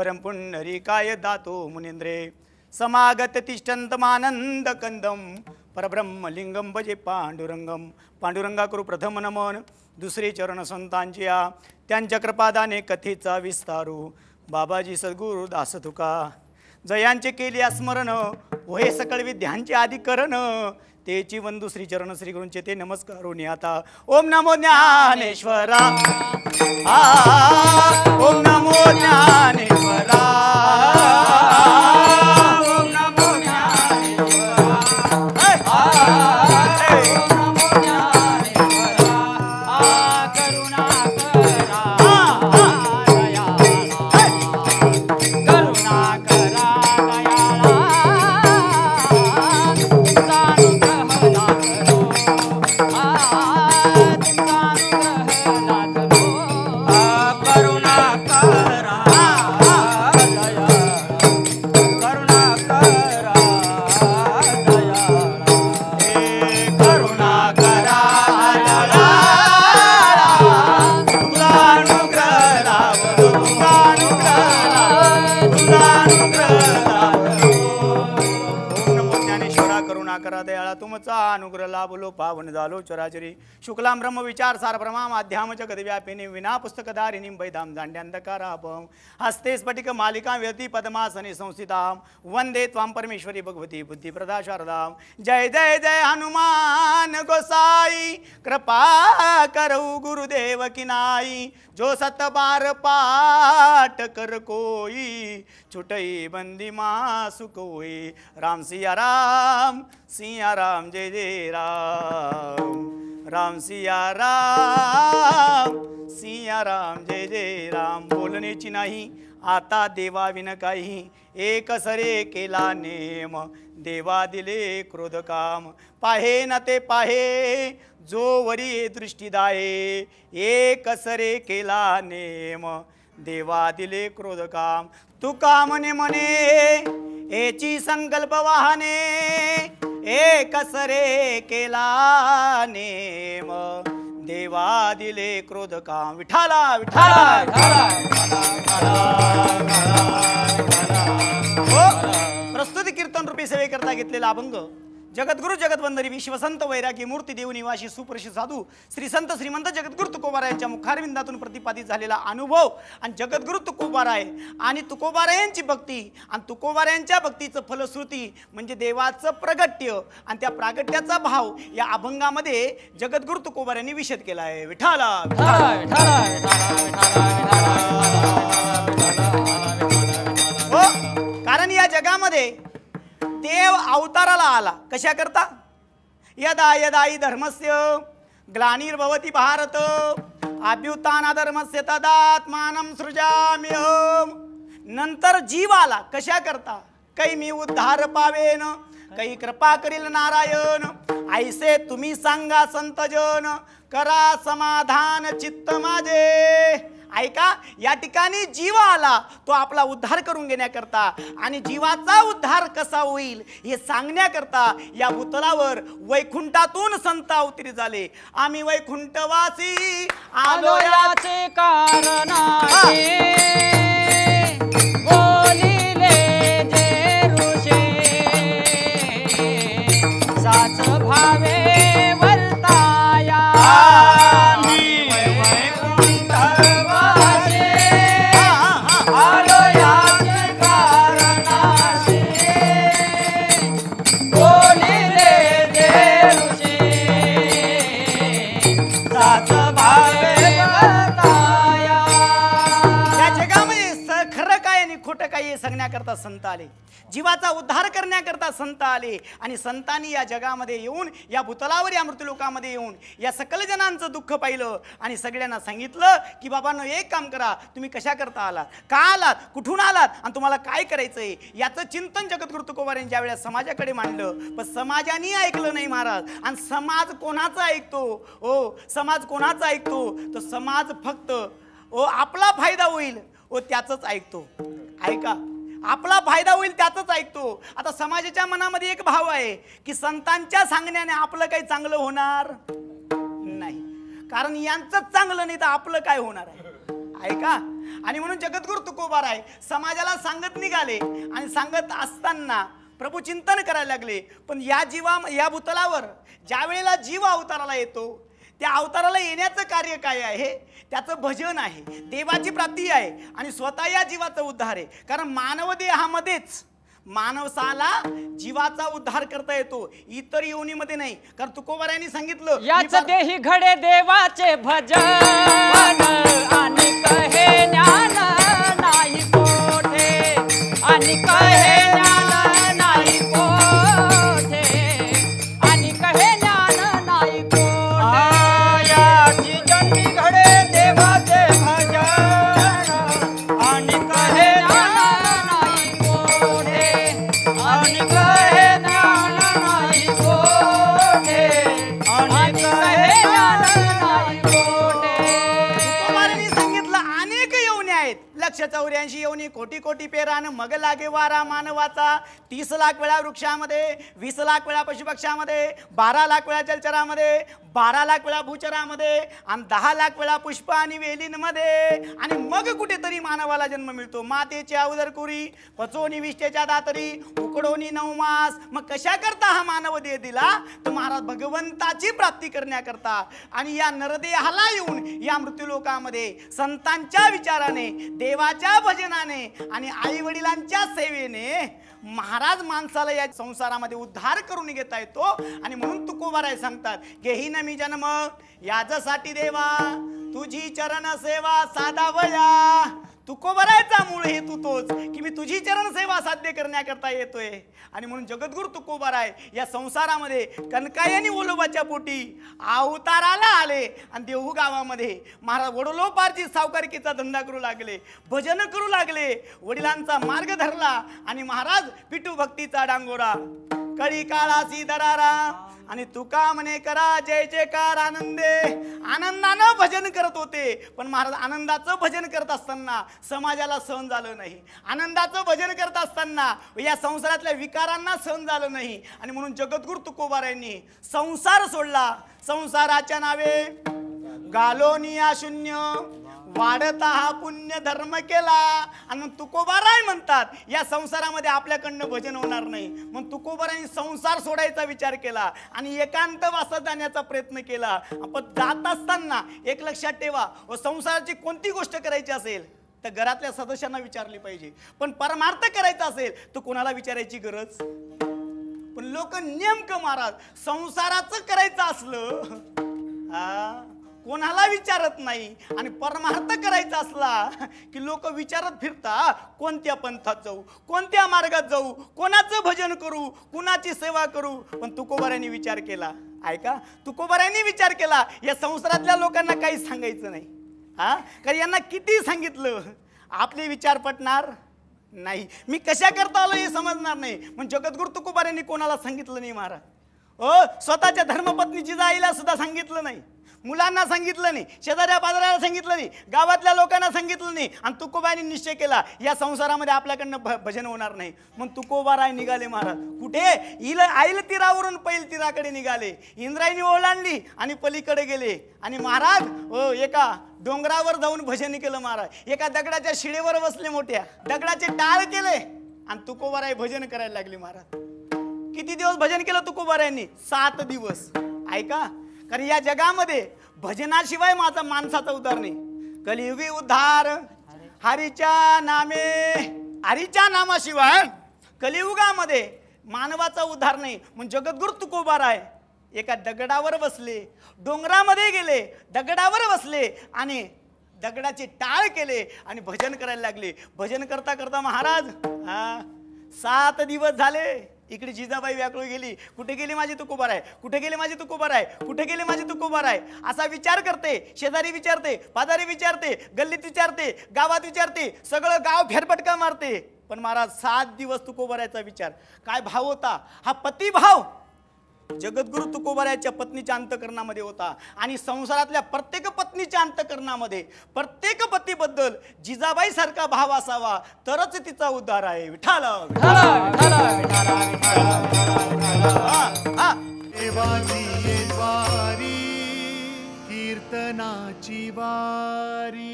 वरम पुंडरीकाय दातो मुनींद्रे समागत तिष्ठन्तमानंद कंदम परब्रह्म लिंगम भजे पांडुरंगम। पांडुरंगा करू प्रथम नमन, दुसरे चरण संतांची या त्यांच्या कृपादाने कथेचा विस्तारू। बाबाजी सद्गुरु दास तुका जयांचे केले स्मरण, वहे सकळ विद्यांचे आदि करण। तेची वंदू श्री चरण श्री गुरूंचे ते नमस्कारोनी आता। ओम नमो ज्ञानेश्वरा, ओम नमो ज्ञानेश्वरा, ओम नमो ज्ञानेश्वरा, ओम नमो ज्ञानेश्वरा। करुणा करा दयाळा, करुणा करा दयाळा, तुमचा अनुग्रह लाभलो पावन झालो चराचरी। शुक्लां ब्रह्म विचार सार ब्रह्मा माध्याम जगद्व्यापिनी विना पुस्तकधारिणी वैदाम जांड्यांधकारापम हस्ते स्फटिक मालिका व्यती पद्मासने संस्थितां वंदे त्वां परमेश्वरी भगवती बुद्धिप्रदा शारदां। जय जय जय हनुमान गोसाई, कृपा करो गुरुदेव की नाई। जो सत बार पाठ कर कोई, छुटई बंदी मासु कोई। राम सिया राम, सिया राम जय जय राम, राम सिया राम, सिया राम जय जय राम। बोलण्याची नाही आता देवा विन काही, एक सरे केला नेम देवा दिले क्रोध काम। पाहे न ते पाहे जो वरी दृष्टी दाये, एक सरे केला नेम देवा दिले क्रोध काम। तुका मने मने एची संकल्प वाहने, एक सरे केला नेम देवा दिले क्रोध काम। विठाला विठाला प्रस्तुती कीर्तन रूपी सेवे करता घेतलेला अभंग जगद्गुरु जगतवंदनी विश्वसंत वैरागी मूर्ती देव निवासी सुप्रसिद्ध साधू श्री संत श्रीमंत जगद्गुरु तुकोबाराय यांच्या मुखारविंदातून प्रतिपादित झालेला अनुभव आणि जगद्गुरु तुकोबाराय आणि तुकोबारायांची भक्ती आणि तुकोबारायांच्या भक्तीचं फलश्रुती म्हणजे देवाचं प्रगट्य आणि त्या प्रागट्याचा भाव या अभंगामध्ये जगद्गुरु तुकोबारायांनी विशद केला आहे। विठाला हो, कारण या जगामध्ये देव अवताराला आला कशा करता? यदा यदा हि धर्मस्य ग्लानिर्भवति भारत अभ्युत्थानाधर्मस्य तदात्मानं सृजाम्यहम्। नंतर जीव आला कशा करता? काही मी उद्धार पावेन, काही कृपा करील नारायण। ऐसे तुम्ही सांगा संतजन, करा समाधान चित्त माझे। ऐका, या ठिकाणी जीव आला तो आपला उद्धार करून घेण्याकरता आणि जीवाचा उद्धार कसा होईल हे सांगण्याकरता या भूतलावर वैकुंठातून संत अवतरी झाले। आम्ही वैकुंठवासी आलो याचे कारण आहे, बोलिले जे ऋषी साच भावे वर्ताया। सांगण्याकरता संत आले, जीवाचा उद्धार करण्याकरता संत आले आणि संतांनी या जगामध्ये येऊन या भूतलावर या मृत्यूलोकामध्ये येऊन या सकल जनांचं दुःख पाहिलं आणि सगळ्यांना सांगितलं की बाबांनो एक काम करा, तुम्ही कशा करता आलात, का आलात, कुठून आलात आणि तुम्हाला काय करायचंय याचं चिंतन जगद्गुरु तुकोबारायांनी ज्या वेळेस समाजाकडे मांडलं पण समाजाने ऐकलं नाही महाराज। आणि समाज कोणाचा ऐकतो? ओ समाज कोणाचा ऐकतो? तो समाज फक्त आपला फायदा होईल त्याचंच ऐकतो। ऐका, आपला फायदा होईल त्याचंच ऐकतो। आता समाजाच्या मनामध्ये एक भाव आहे की संतांच्या सांगण्याने आपलं काही चांगलं होणार नाही, कारण यांचंच चांगलं नाही तर आपलं काय होणार आहे। ऐका. आणि म्हणून जगद्गुरु तुकोबाराय समाजाला सांगत निघाले आणि सांगत असताना प्रभू चिंतन करायला लागले. पण या भूतलावर ज्या वेळेला जीव अवताराला येतो त्या अवताराला येण्याचं कार्य काय आहे? त्याचं भजन आहे, देवाची प्राप्ती आहे आणि स्वतः या जीवाचा उद्धार आहे. कारण मानव देहामध्येच मानवसाला जीवाचा उद्धार करता येतो, इतर योनीमध्ये नाही. कारण तुकोबारायांनी सांगितलं याच देही घडे देवाचे भजन आणि कहे ज्ञान नाही कोठे आणि कहे ज्ञान नाही कोठे आणि कहे ज्ञान नाही कोठे. याची जन्मी घडे देवाचे भजन आणि कहे ज्ञान नाही कोठे आणि कहे ज्ञान नाही कोठे आणि कहे ज्ञान नाही कोठे. तुकोबारांनी सांगितलं अनेक योनी आहेत, 184 योनी, कोटी कोटी पेरान मग लागे वारा मानवाचा. 30 लाख वेळा वृक्षामध्ये, 20 लाख वेळा पशुपक्षामध्ये, 12 लाख वेळा जलचरामध्ये, 12 लाख वेळा भूचरामध्ये आणि 10 लाख वेळा पुष्प आणि वेलींमध्ये. आणि मग कुठेतरी मानवाला जन्म मिळतो. मातेची अवदर कुरी, पचोनी विष्टेच्या दातरी, उकडोनी 9 मास. मग कशा करता हा मानव देह दिला? तर महाराज भगवंताची प्राप्ती करण्याकरता. आणि या नरदेहाला येऊन या मृत्यूलोकामध्ये संतांच्या विचाराने, देवाच्या भजनाने आणि आई वडिलांच्या सेवेने महाराज माणसाला या संसारामध्ये उद्धार करून घेता येतो. आणि म्हणून तुकोबाराय सांगतात घेईन मी जन्म याच्यासाठी देवा, तुझी चरण सेवा साधावया. तुकोबारायचा मूळ हेतू तोच की मी तुझी चरण सेवा साध्य करण्याकरता येतोय. आणि म्हणून जगद्गुरु तुकोबाराय या संसारामध्ये कनकायनी वडलोबाच्या पोटी अवताराला आले आणि देहू गावामध्ये महाराज वडलोपारची सावकारकीचा धंदा करू लागले, भजन करू लागले, वडिलांचा मार्ग धरला आणि महाराज पिटू भक्तीचा डांगोरा कळी काळासी दरारा. आणि तुका म्हणे करा जय जयकार आनंदे. आनंदानं भजन करत होते, पण महाराज आनंदाचं भजन करत असताना समाजाला सहन झालं नाही. आनंदाचं भजन करत असताना या संसारातल्या विकारांना सहन झालं नाही. आणि म्हणून जगद्गुरु तुकोबारायांनी संसार सोडला. संसाराच्या नावे गालोनिया शून्य वाढता हा पुण्य धर्म केला. आणि तुकोबाराय म्हणतात या संसारामध्ये आपल्याकडनं भजन होणार नाही. मग तुकोबारायांनी संसार सोडायचा विचार केला आणि एकांत वासात जाण्याचा प्रयत्न केला. पण जात असताना एक लक्षात ठेवा, संसाराची कोणती गोष्ट करायची असेल तर घरातल्या सदस्यांना विचारली पाहिजे. पण परमार्थ करायचा असेल तर कोणाला विचारायची गरज? पण लोक नेमकं महाराज संसाराचं करायचं असलं कोणाला विचारत नाही. आणि परमार्थ करायचा असला की लोक विचारत फिरता कोणत्या पंथात जाऊ, कोणत्या मार्गात जाऊ, कोणाचं भजन करू, कुणाची सेवा करू. पण तुकोबारायांनी विचार केला. ऐका, तुकोबारायांनी विचार केला या संसारातल्या लोकांना काही सांगायचं नाही. कारण यांना किती सांगितलं आपले विचार पटणार नाही, मी कशा करता आलो हे समजणार नाही. पण जगद्गुरु तुकोबारायांनी कोणाला सांगितलं नाही महाराज. स्वतःच्या धर्मपत्नी जिजाईला सुद्धा सांगितलं नाही, मुलांना सांगितलं नाही, शेजाऱ्या पाजाऱ्याला सांगितलं नाही, गावातल्या लोकांना सांगितलं नाही. आणि तुकोबारायांनी निश्चय केला या संसारामध्ये आपल्याकडनं भजन होणार नाही. मग तुकोबाराय निघाले महाराज कुठे? आईल तीरावरून पैल तीराकडे निघाले. इंद्रायणी ओलांडली आणि पलीकडे गेले. आणि महाराज एका डोंगरावर जाऊन भजन केलं. महाराज एका दगडाच्या शिडेवर बसले, मोठ्या दगडाचे टाळ केले आणि तुकोबाराय भजन करायला लागले. महाराज किती दिवस भजन केलं तुकोबारायांनी? 7 दिवस. ऐका, कारण या जगामध्ये भजनाशिवाय माझा माणसाचा उद्धार नाही. कलियुगी उद्धार हरीच्या नामे, हरीच्या नामाशिवाय कलियुगामध्ये मानवाचा उद्धार नाही. मग जगद्गुरु तुकोबाराय एका दगडावर बसले, डोंगरामध्ये गेले, दगडावर बसले आणि दगडाचे टाळ केले आणि भजन करायला लागले. भजन करता करता महाराज 7 दिवस झाले. इकडे जिजाबाई व्याकुळ गेली, कुठे गेली माझी तुकोबाराय, कुठे गेली माझी तुकोबाराय, कुठे गेली माझी तुकोबाराय असा विचार करते. शेजारी विचारते, पाजारी विचारते, गल्लीत विचारते, गावात विचारते, सगळं गाव फेरफटका मारते. पण महाराज 7 दिवस तुकोबारायचा विचार. काय भाव होता हा? पतिभाव जगद्गुरु तुकोबारायच्या पत्नीच्या अंतकरणामध्ये होता. आणि संसारातल्या प्रत्येक पत्नीच्या अंतकरणामध्ये प्रत्येक पतीबद्दल जिजाबाई सारखा भाव असावा तरच तिचा उद्धार आहे. विठ्ठल देवाची वारी कीर्तनाची वारी.